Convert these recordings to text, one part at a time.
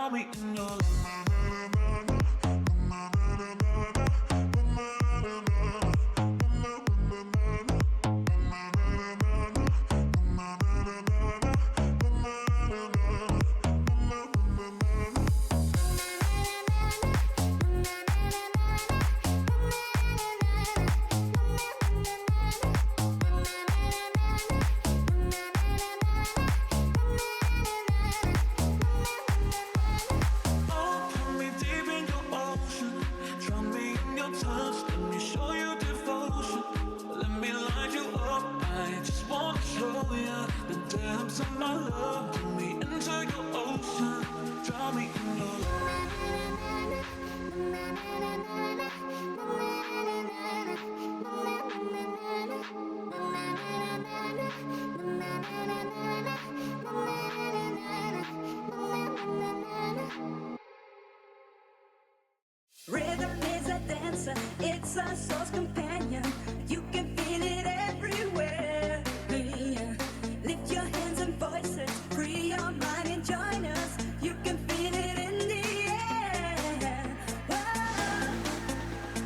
Draw me in your Rhythm is a dancer, it's a soul's companion. You can feel it everywhere. Yeah. Lift your hands and voices, free your mind and join us. You can feel it in the air. Whoa.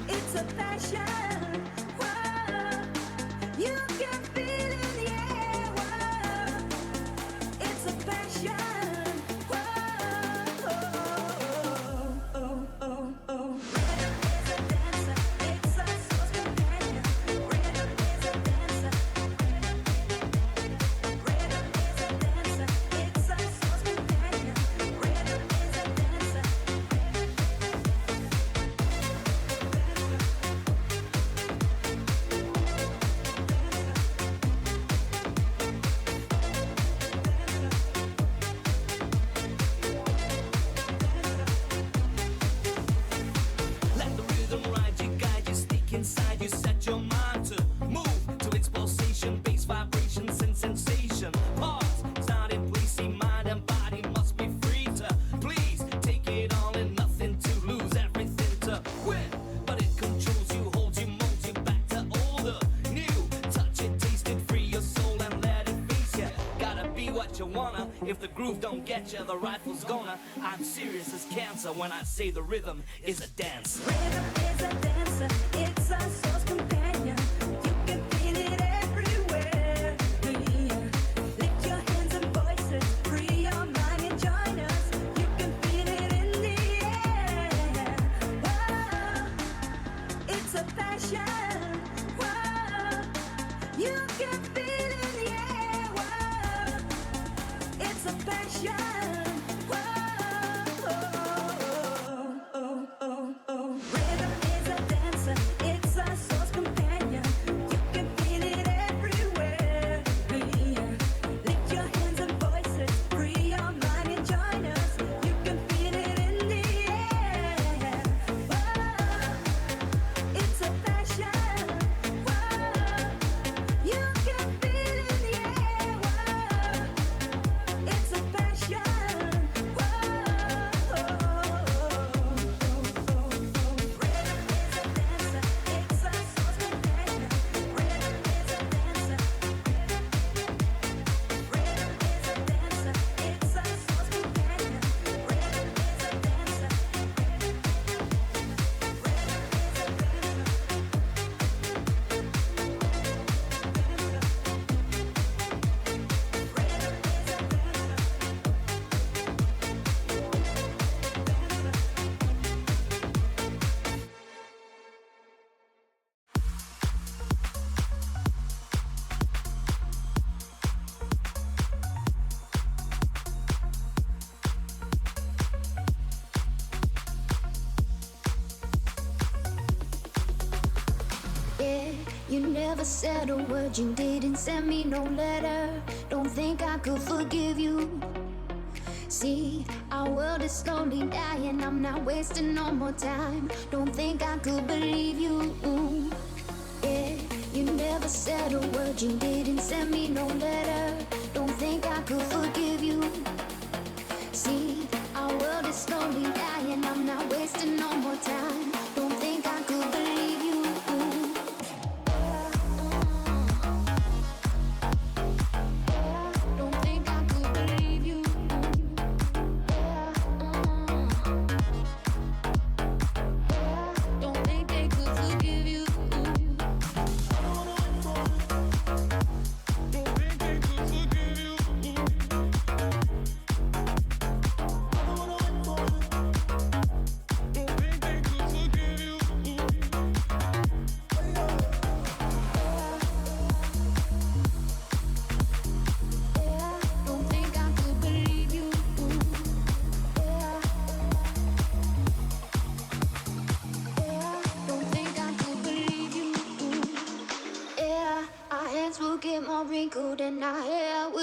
It's a passion. Whoa. You can feel it in the air. Whoa. It's a passion. Whoa. Oh, oh, oh. Rhythm is a dancer, it's a soul's companion. Rhythm is a dancer. Rhythm is a dancer, it's a soul's companion. Rhythm is a dancer. Let the rhythm ride you, guide you, stick inside you, set your mind to move to its pulsation, bass vibrations and sensation. Pause, sound in place, see mind and body must be free to please take it all and nothing to lose, everything to win. But it controls you, holds you, molds you back to older, new. Touch it, taste it, free your soul and let it face you. Gotta be what you wanna. If the groove don't get you, the rifle's gonna. I'm serious as cancer when I say the rhythm is a dance. Rhythm is a dancer, it's a soul's companion. You can feel it everywhere. Yeah. Lift your hands and voices, free your mind and join us. You can feel it in the air. Whoa. It's a passion. Whoa. You can feel it in the air. Whoa. It's a passion. Whoa. Oh, oh, oh. Rhythm is a dancer, it's a soul's companion. You can feel it everywhere. Yeah. Lift your hands and voices, free your mind and join us. You can feel it in the air. Whoa. It's a passion. Whoa. You can feel it in the air. Whoa. It's a passion. Whoa. Rhythm is a dancer, it's a soul's companion. Rhythm is a dancer. Rhythm is a dancer, it's a soul's companion. Rhythm is a dancer. Yeah, you never said a word, you didn't send me no letter. Don't think I could forgive you. See, our world is slowly dying, I'm not wasting no more time. Don't think I could believe you. Yeah, you never said a word, you didn't send me no letter. Don't think I could forgive you. See, our world is slowly dying, I'm not wasting no more time. Don't think I could believe you. Don't think I could believe you.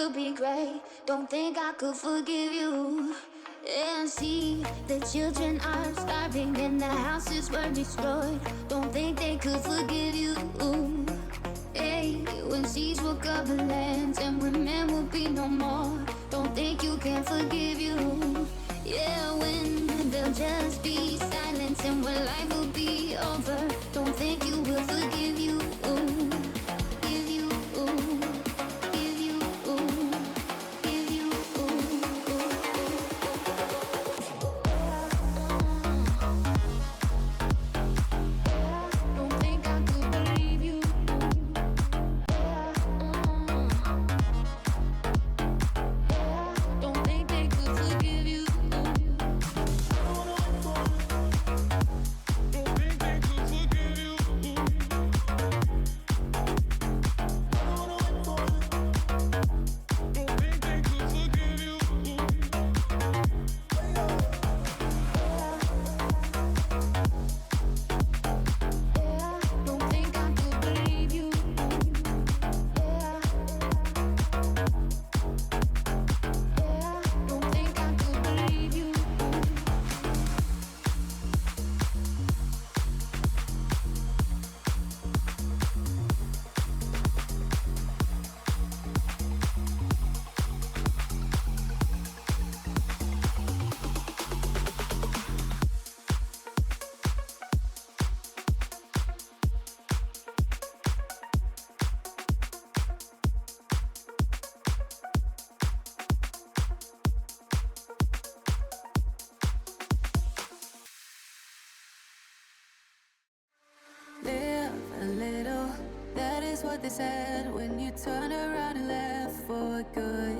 will be great. Don't think I could forgive you. And see, the children are starving and the houses were destroyed. Don't think they could forgive you. Hey, when seas will cover lands and when men will be no more. Don't think you can forgive you. Yeah, when there'll just be silence and when life will be over. Don't think you will forgive you. Give you, give you, give you. Don't think I could believe you. Don't think they could forgive you. Don't think I could believe you. Don't think I could believe you. Live a little, that is what they said when you turn around and left for good.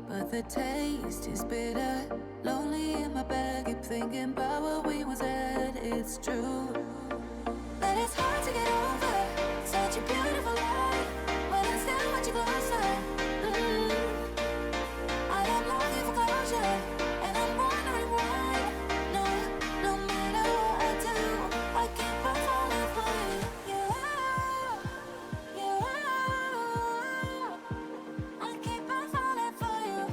But the taste is bitter, lonely in my bed, keep thinking about what we once said. It's true that it's hard to get over such a beautiful life, but I still want you closer. I am longing for closure, and I'm wondering why. No, no matter what I do, I keep on falling for you. I keep on falling for you.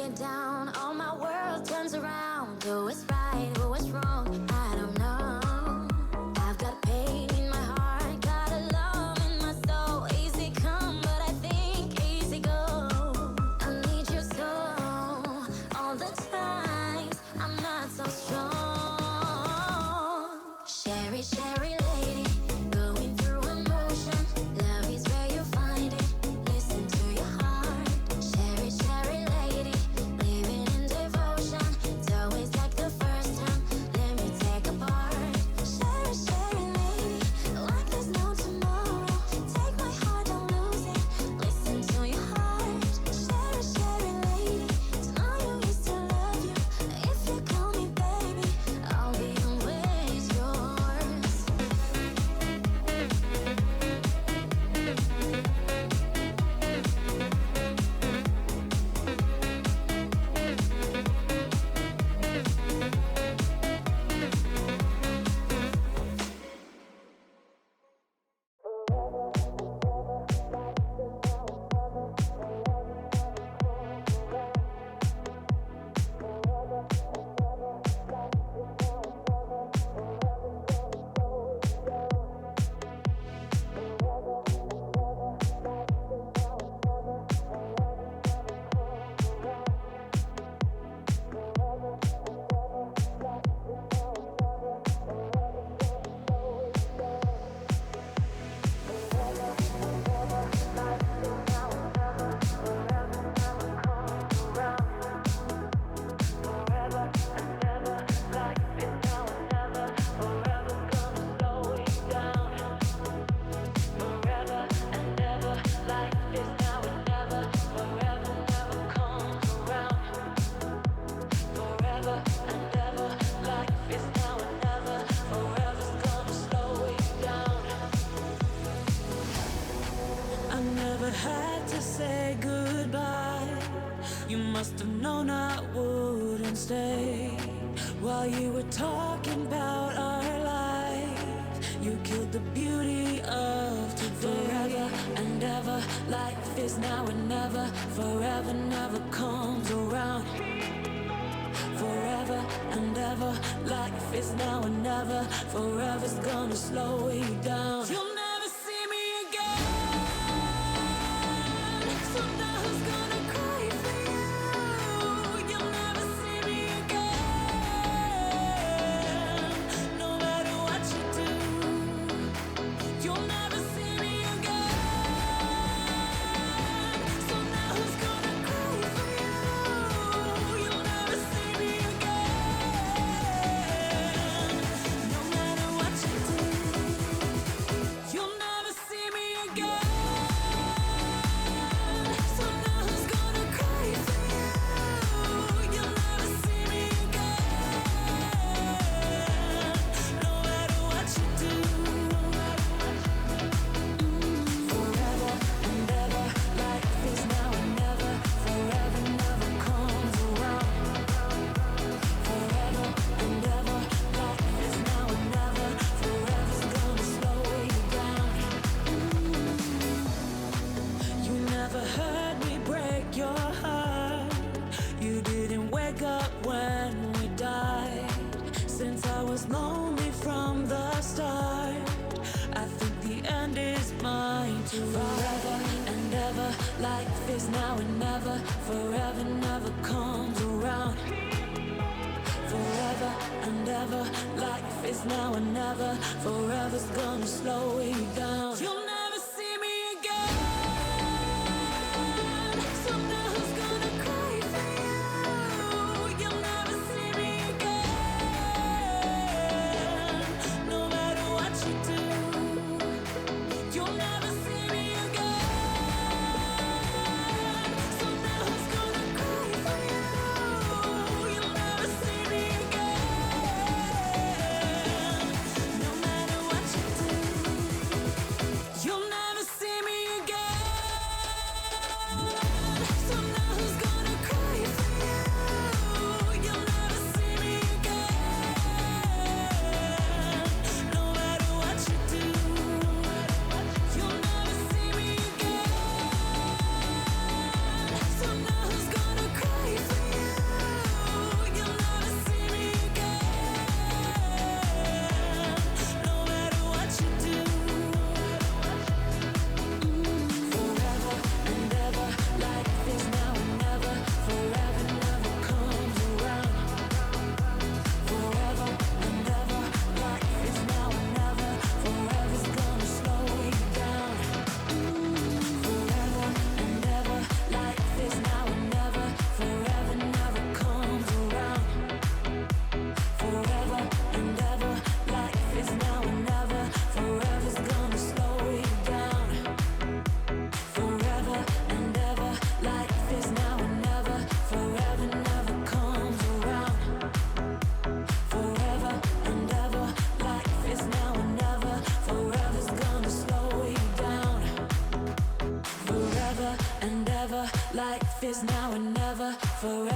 get down, all my world turns around. Who is right, who is wrong, I don't know. I've got pain in my heart, got a love in my soul. Easy come, but I think easy go. I need your soul all the time. I'm not so strong. Sherry, Sherry lady, going through emotion. Love is where you find it. Listen to your heart. Sherry, Sherry lady, living in devotion. It's always like the first time. Let me take a part. Sherry, Sherry lady, like there's no tomorrow. Take my heart, don't lose it. Listen to your heart. Sherry, Sherry lady, tonight you used to love you. If you call me baby, I'll be always yours. I never had to say goodbye. You must have known I wouldn't stay. While you were talking about our life, you killed the beauty of today. Forever and ever, life is now and never. Forever never comes around. Forever and ever, life is now and never. Forever's gonna slow you down. You'll never see me again. So now who's gonna cry for you? You'll never see me again. No matter what you do, you'll never see me again. So now who's gonna cry for you? You'll never see me again. No matter what you do, you'll never see me again. So now who's gonna cry for you? You'll never see me again. No matter what you do. Forever and ever, life is now and never. Forever never comes around. Forever and ever, life is now and never. Forever's gonna slow you down. You never heard me break your heart. You didn't wake up when we died. Since I was lonely from the start, I think the end is mine too. Forever and ever, life is now and never. Forever never comes around. Forever and ever, life is now and never. Forever's gonna slow you down. You'll never see me again. So now who's gonna cry for you? You'll never see me again. No matter what you do, you'll never see me again. So now who's gonna cry for you? You'll never see me again. No matter what you do,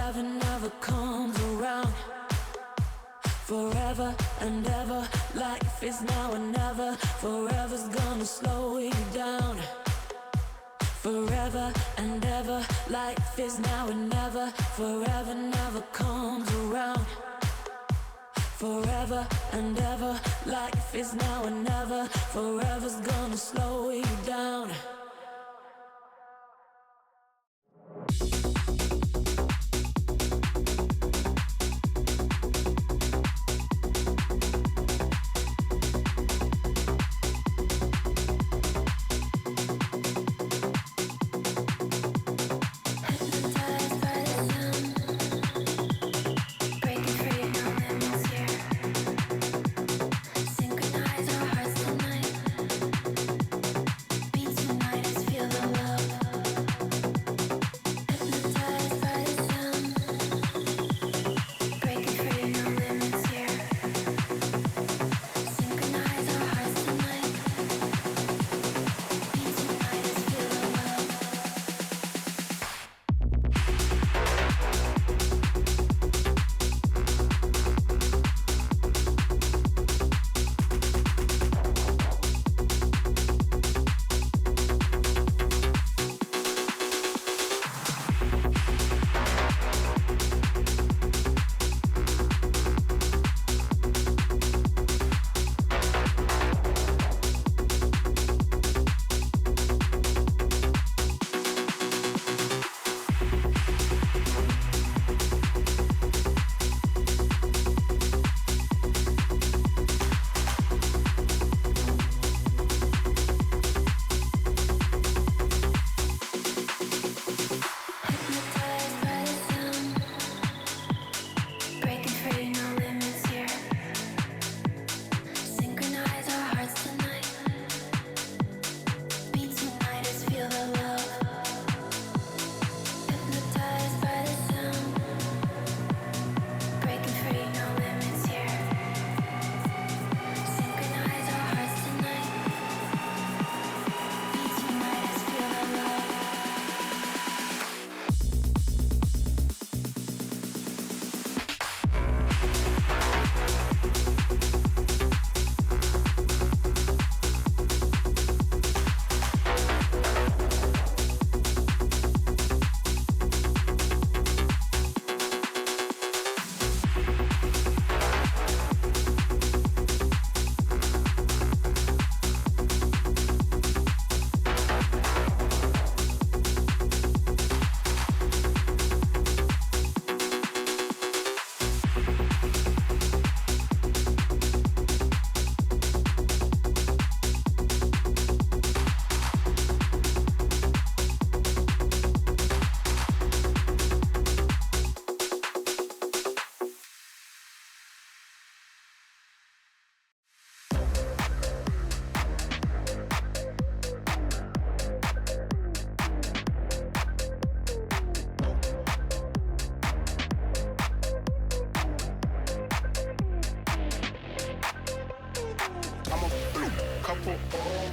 forever never comes around. Forever and ever, life is now or never. Forever's gonna slow you down. Forever and ever, life is now or never. Forever never comes around. Forever and ever, life is now or never. Forever's gonna slow you down.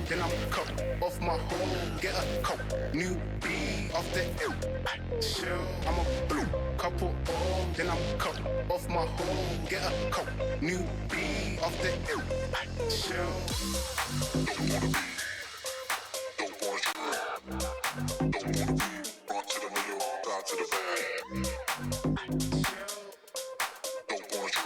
Then I'm cut off my home, get a cup, new B off the ill. I'm a blue couple, then I'm cut off my home, get a cup, new B off the ill. Don't wanna be, run to the middle, down to the back. Don't wanna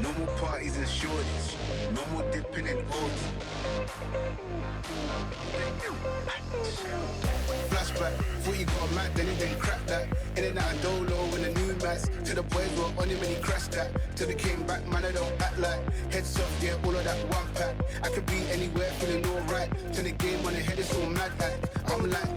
No more parties and shorties. No more dipping in O's. Flashback, thought you got a Mac, then he didn't crack that. In and out of Dolo when the new mats. To the boys were on him and he crashed that. Till they came back, man, I don't act like. Heads off, yeah, all of that one pack. I could be anywhere, feeling alright. Turn the game on the head, it's all mad act. I'm like,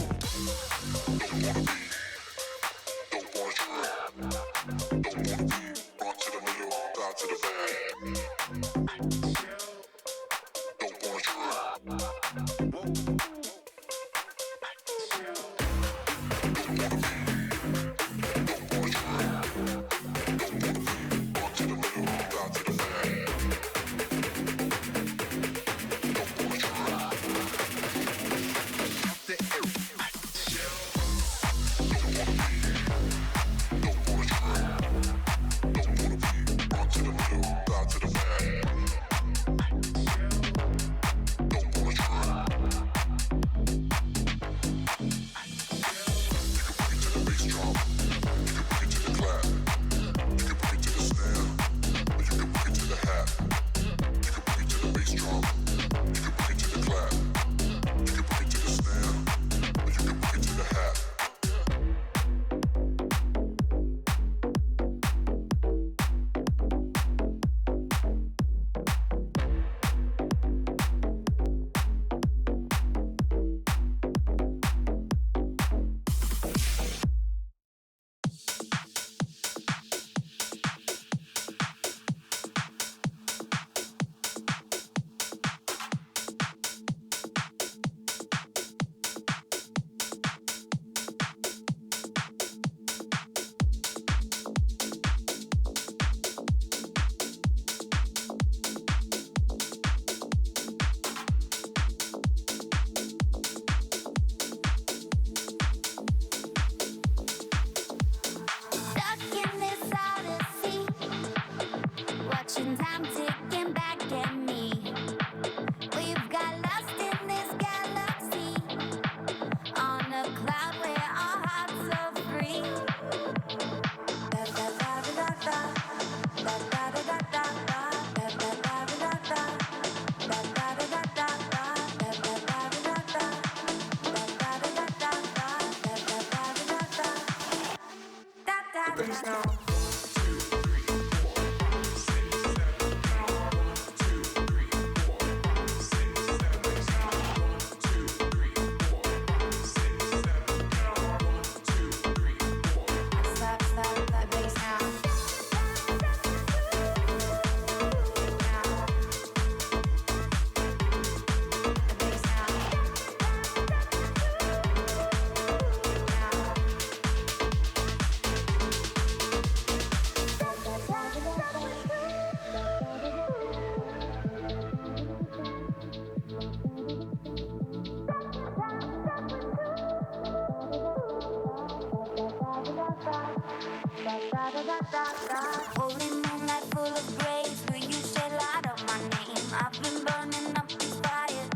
Holy moonlight full of grace, will you shed light on my name? I've been burning up these fires,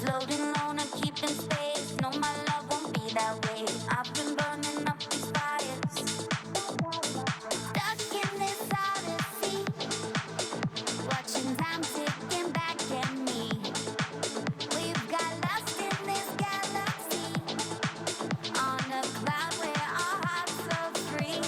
floating alone and keeping space. No, my love won't be that way. I've been burning up these fires, stuck in this outer sea, watching time ticking back at me. We've got lost in this galaxy, on a cloud where our hearts are free.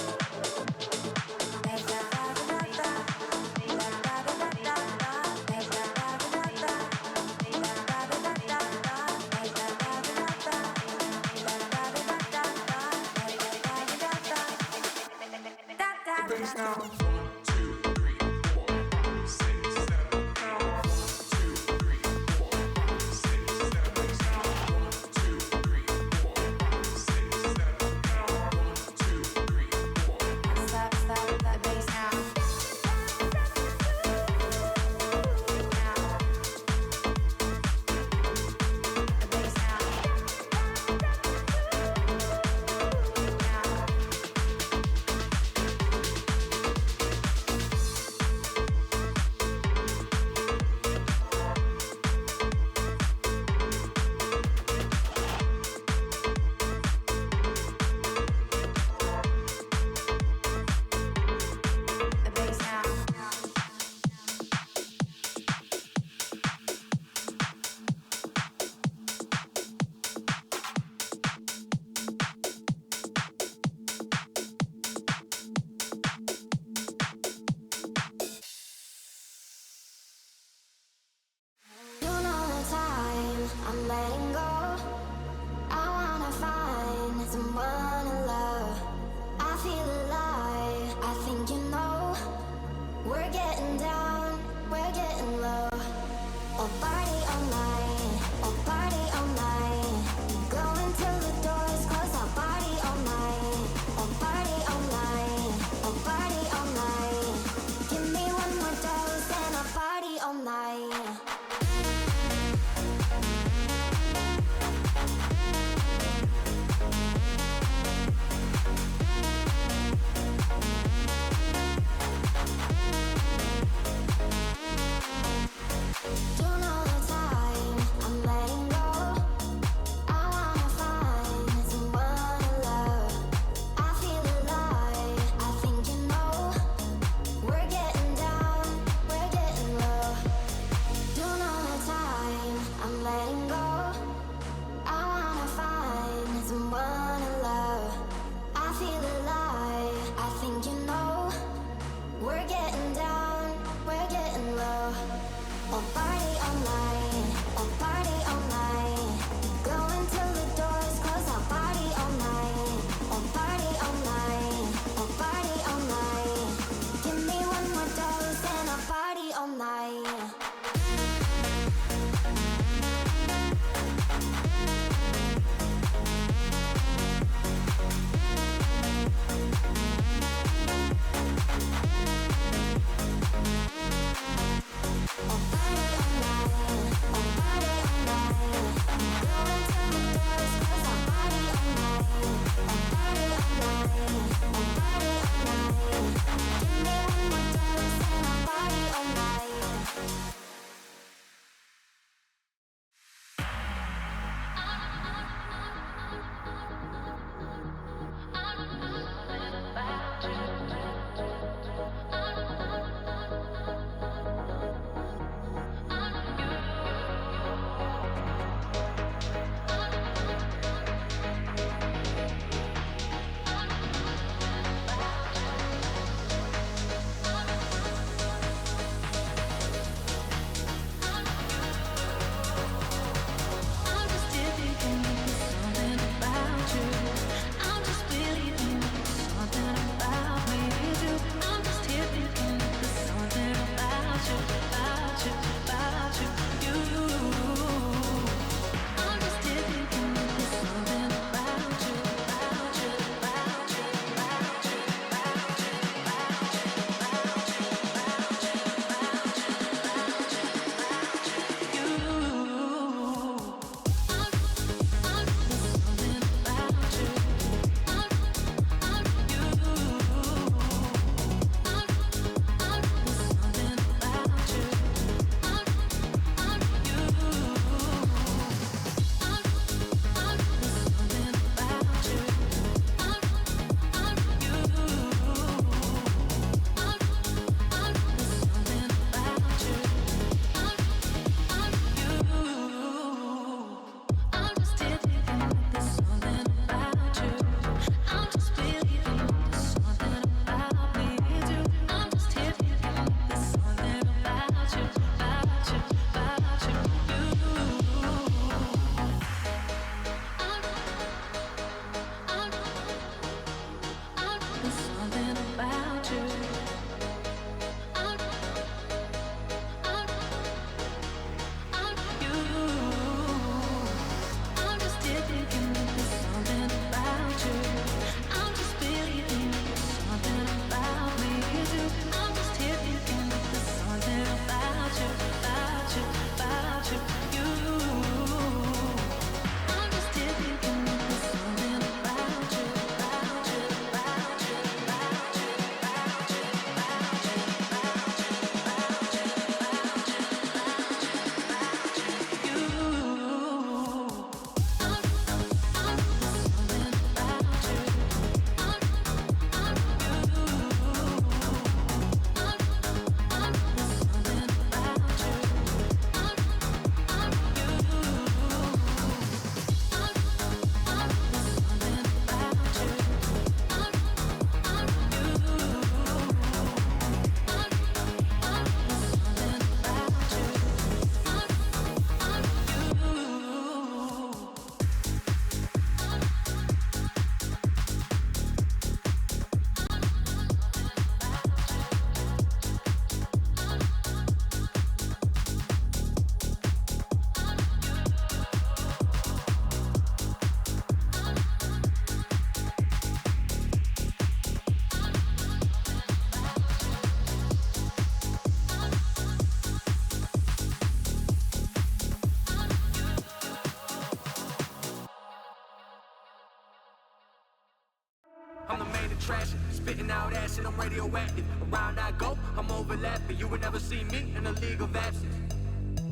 main attraction, spitting out acid, I'm radioactive. Around I go, I'm overlapping. You would never see me in a league of absence.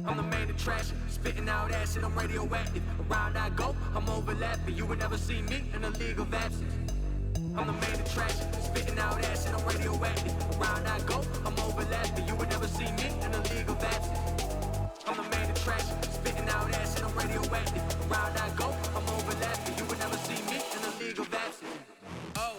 I'm the main attraction, spitting out acid, I'm radioactive. Around I go, I'm overlapping. You would never see me in a league of absence. I'm the main attraction, spitting out acid, I'm radioactive. Around I go, I'm overlapping. You would never see me in a league of absence. I'm the main attraction, spitting out acid, I'm radioactive. Around I go, I'm overlapping. You would never see me in a league of absence. Oh.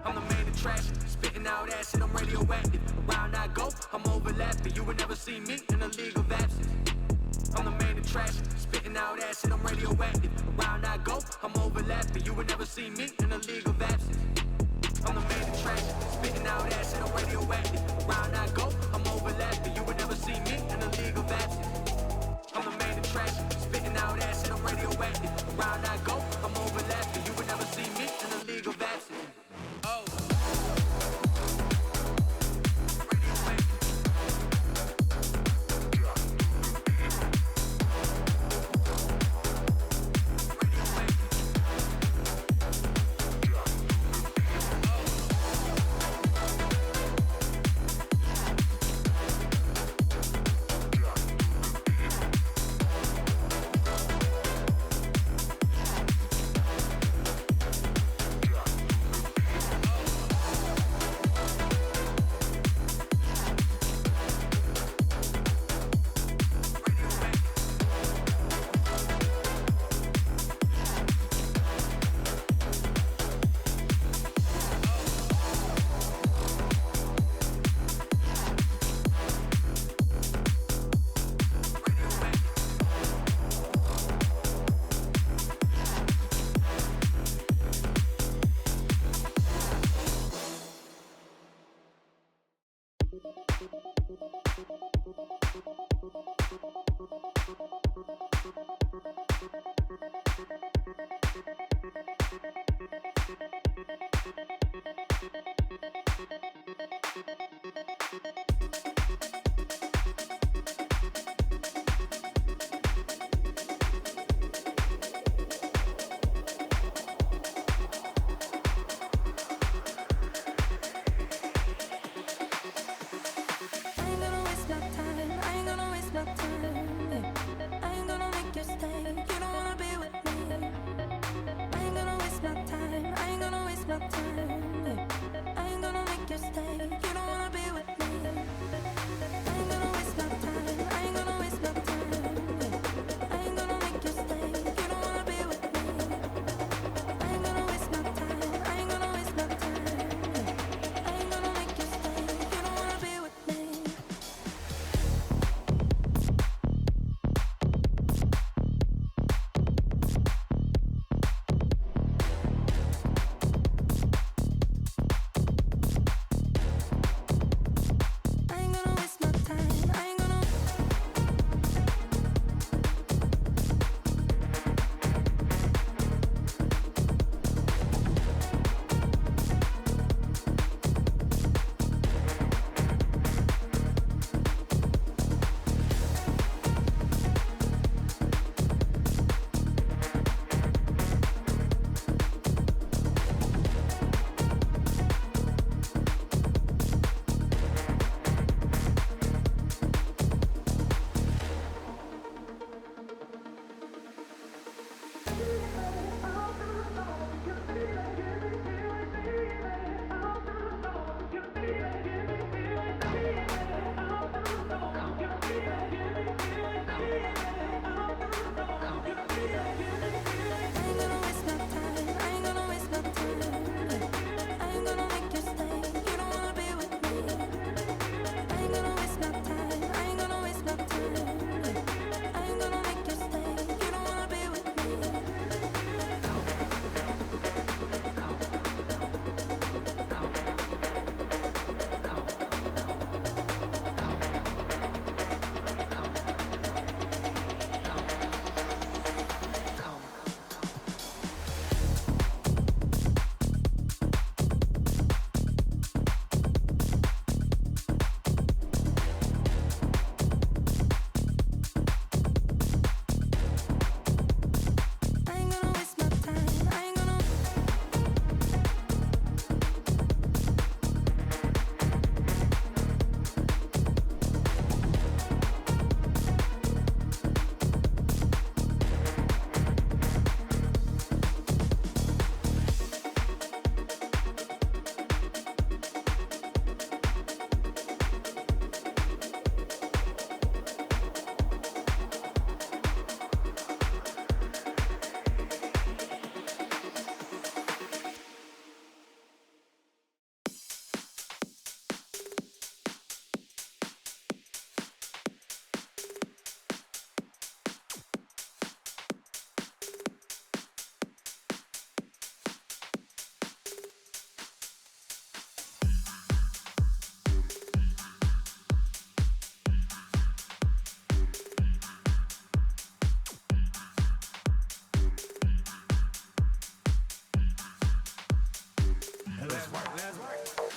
I'm the main attraction, spitting out acid, I'm radioactive. Around I go, I'm overlapping. You would never see me in a league of absence. I'm the main attraction, spitting out acid, I'm radioactive. Around I go, I'm overlapping. You would never see me in a league of absence. I'm the main attraction, spitting out acid, I'm radioactive. Around I go, I'm overlapping. You would never see me in a league of absence. I'm the main attraction, spitting out acid, I'm radioactive. Around I go, I'm overlapping. You would never see me in a league of absence. Oh.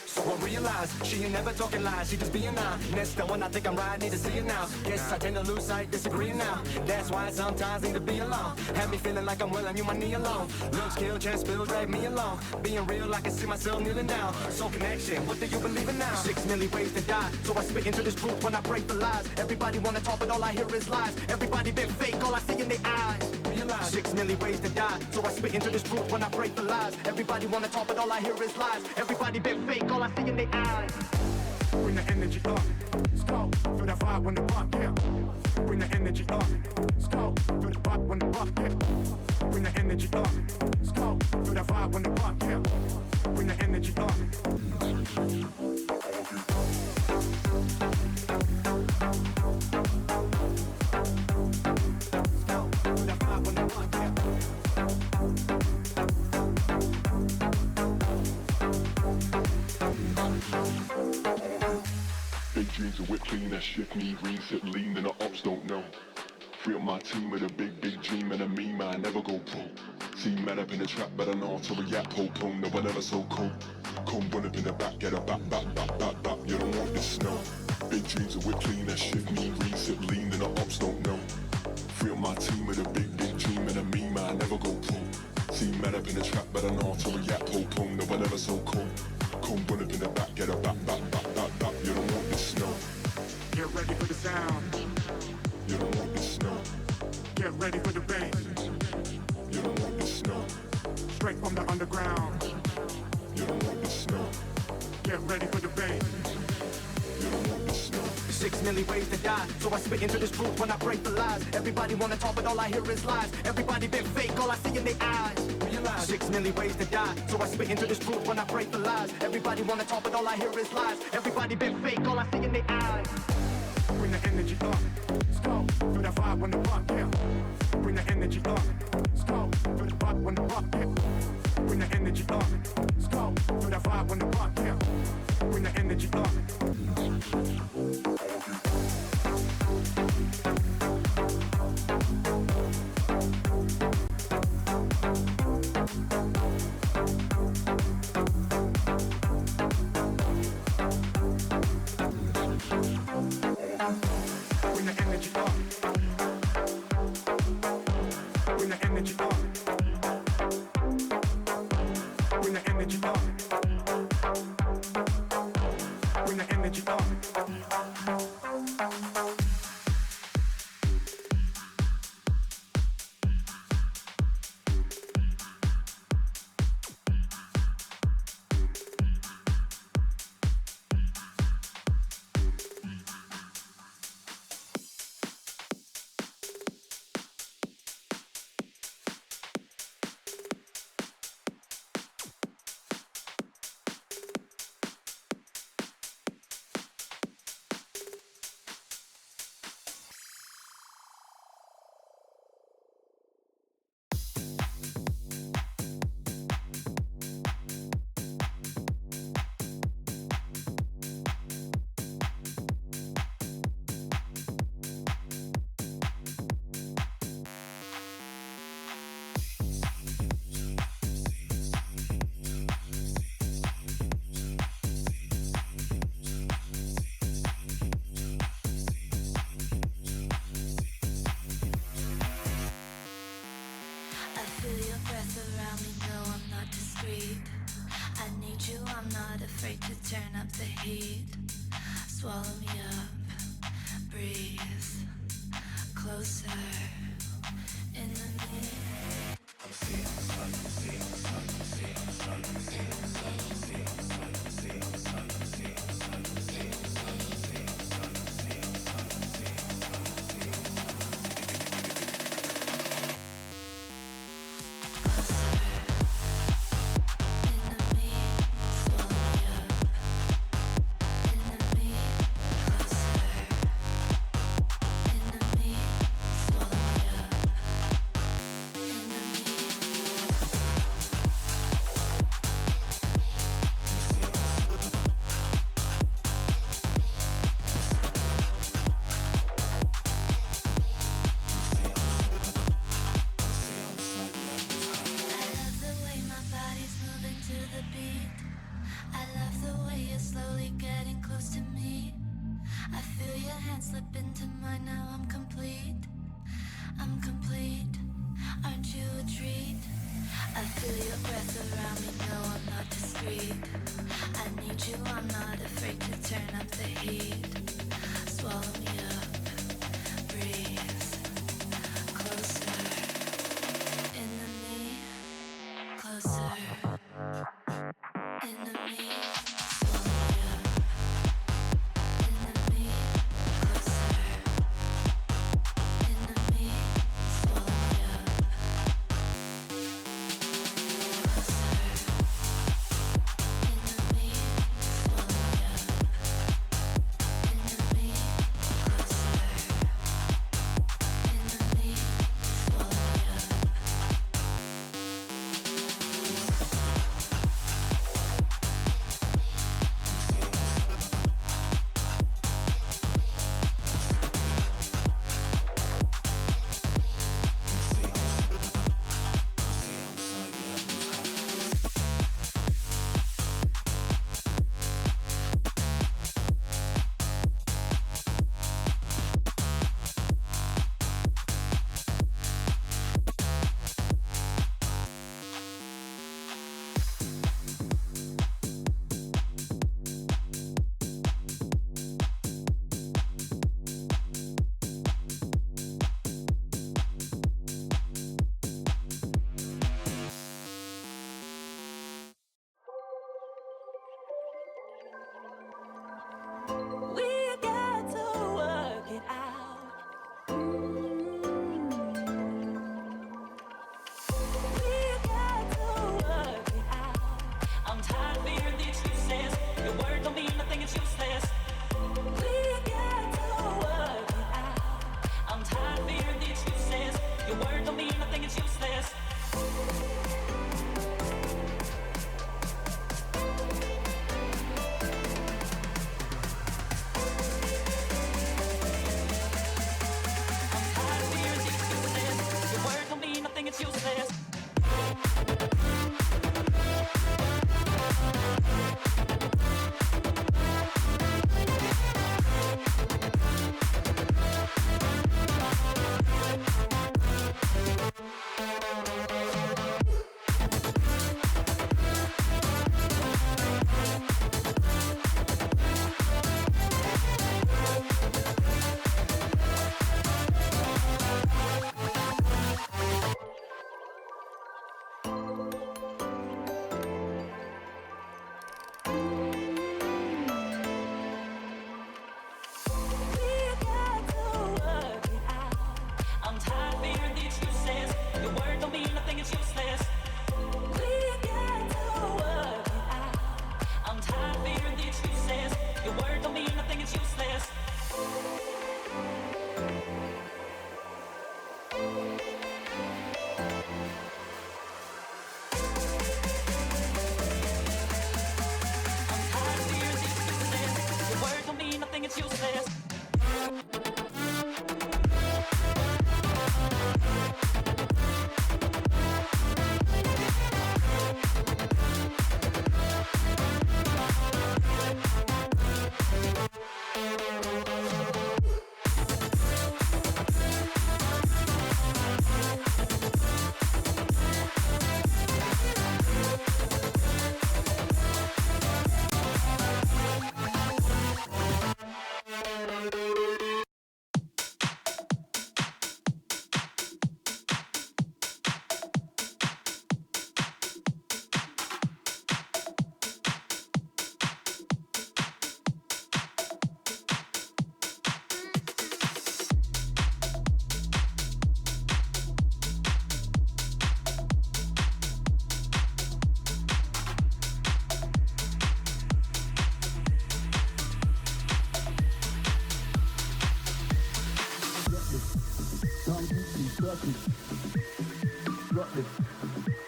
So I realize she ain't never talking lies, she just being honest. The one I think I'm right, need to see it now. Guess I tend to lose sight, disagreeing now. That's why sometimes need to be alone. Have me feeling like I'm willing you my knee alone. Looks kill, chance spill, drag me along. Being real, I can see myself kneeling down. Soul connection, what do you believe in now? 6 million ways to die, so I spit into this truth when I break the lies. Everybody wanna talk, but all I hear is lies. Everybody been fake, all I see in their eyes. Realize 6 million ways to die, so I spit into this truth when I break the lies. Everybody wanna talk, but all I hear is lies. Everybody been fake, all I see in their eyes. Bring the energy up, let's go. Feel that vibe when the rock, yeah. Bring the energy up, let's go. Feel the vibe when the rock, yeah. Bring the energy up, let's go. Feel that vibe when the rock, yeah. Bring the energy up. Dreams of whip clean that shift me green, sip lean, and the ops don't know. Free up my team with a big dream and a meme, I never go pro. See man up in the trap, but I know to react, hold home, no one ever so cold. Come run up in the back, get a back, you don't want this snow. Big dreams of whip clean that shift me green, sip lean, and the ops don't know. Free up my team with a big dream and a meme, I never go pro. See man up in the trap, but I know to react, hold home, no one ever so cold. Come run up in the back, get a back, you don't want this snow. Get ready for the sound. You don't want this snow. Get ready for the bass. You don't want this snow. Straight from the underground. You don't want this snow. Get ready for the bass. You don't want this snow. 6 million ways to die, so I spit into this truth when I break the lies. Everybody wanna talk, but all I hear is lies. Everybody been fake, all I see in their eyes. Realize 6 million ways to die, so I spit into this truth when I break the lies. Everybody wanna talk, but all I hear is lies. Everybody been fake, all I see in their eyes. Bring the energy up, let's go. Feel that vibe when the rock, yeah. Bring the energy up, let's go. Feel the vibe when the rock, yeah. Bring the energy up, let's go. Feel that vibe when the rock, yeah. Bring the energy up. Bring the energy up. Bring the energy up. Bring the energy up. Bring the energy up. slip into mine, now I'm complete. I'm complete. Aren't you a treat? I feel your breath around me, no, I'm not discreet. I need you, I'm not afraid to turn up the heat. Swallow me up, breathe. Closer, enemy. Closer, enemy. Swallow me up, enemy. Closer, enemy. Swallow me up.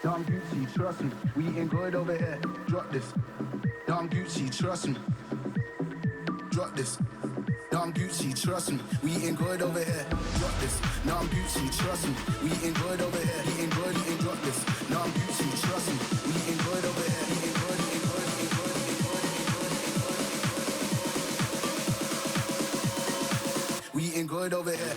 Dumb Gucci, trust me, we ain't good over here. Drop this. Dumb Gucci, trust me. Drop this. Dumb Gucci, trust me, we ain't good over here. Drop this. Dumb Gucci, trust me, we ain't good over here. He ain't good, he ain't drop this. Dumb Gucci, trust me, we ain't good over here. He ain't good, he ain't good, he ain't good, he ain't good, he ain't good, he ain't good. good over here.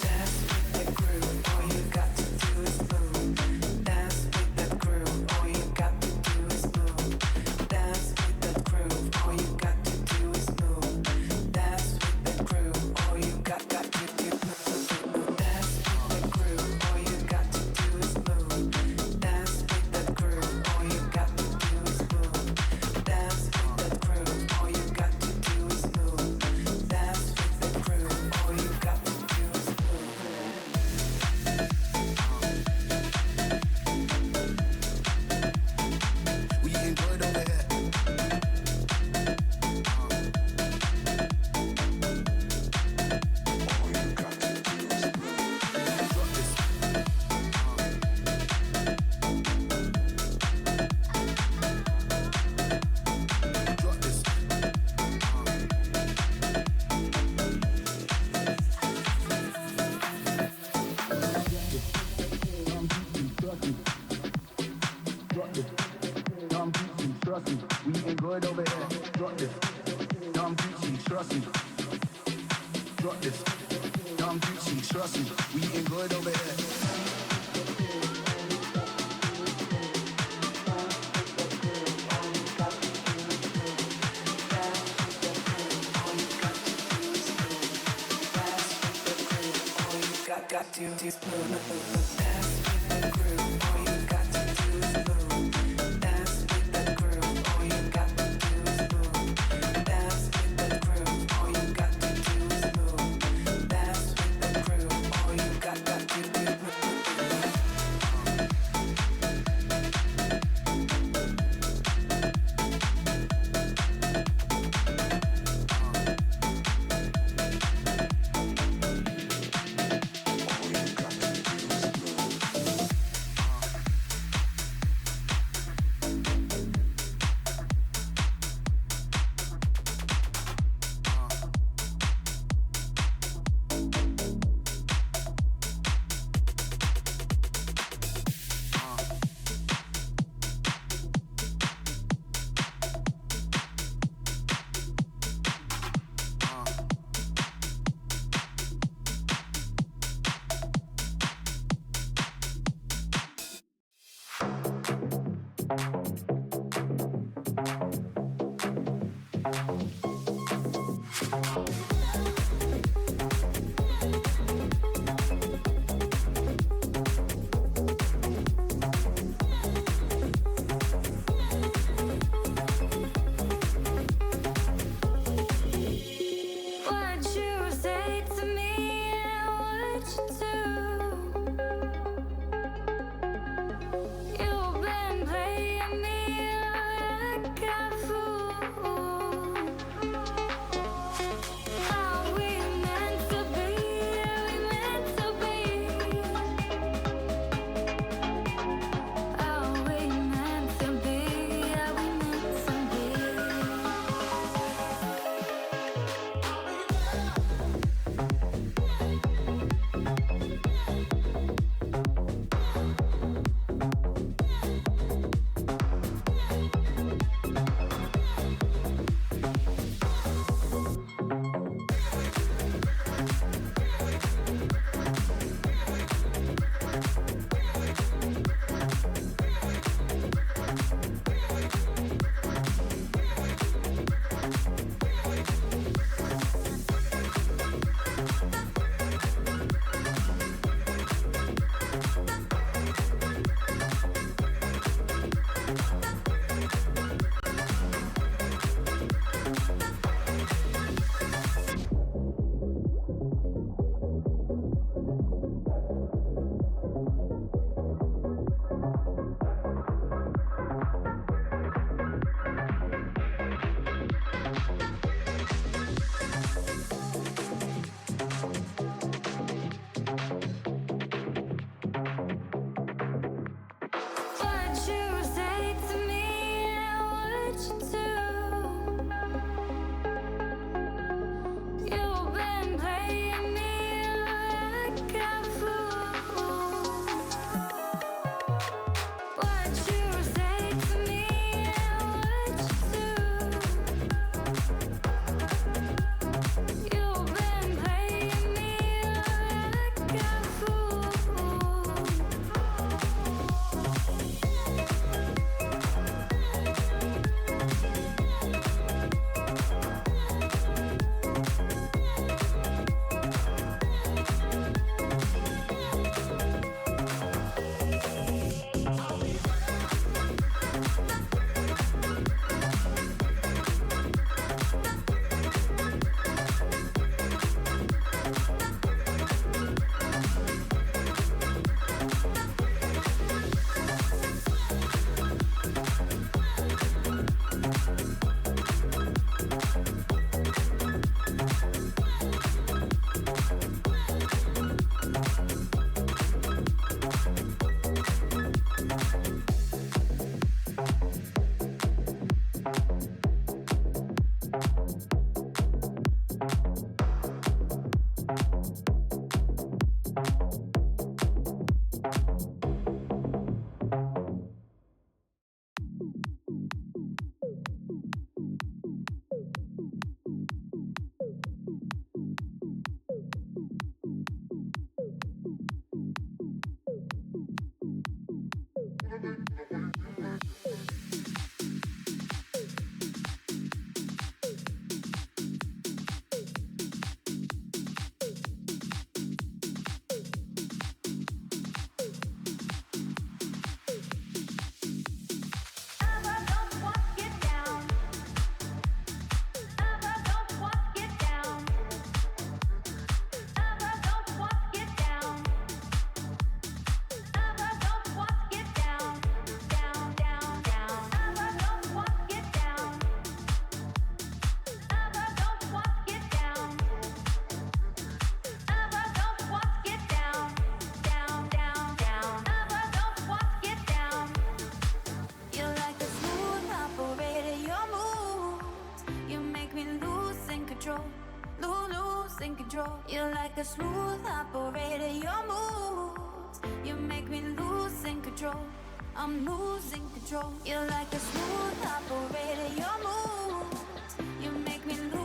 Dance with the groove, all you got to do is move. Dance with the groove, all you got to do is move. Dance with the groove, all you got to do is move. Dance with the groove, all you got to do is move. Dance with the groove, all you got to do is move. Dance with the groove, all you got to do is move. Dance with the groove, all you got to do is move. Dance with the groove, all you got to do is We eating good over here. Drop this. Dumb teaching, trust me. We eating good over here. Drop this. Dumb teaching, trust me. Drop this. Dumb teaching, trust me. We eating good over here. got to do is move. Dance with the groove, all you got to do is move. Dance with the groove, all you got to do is move. Dance with the groove, all you got to do is move. Dance with the groove, all you got to do is move. losing control. You're like a smooth operator. Your moves, you make me losing control. I'm losing control. You're like a smooth operator. Your moves, you make me lose.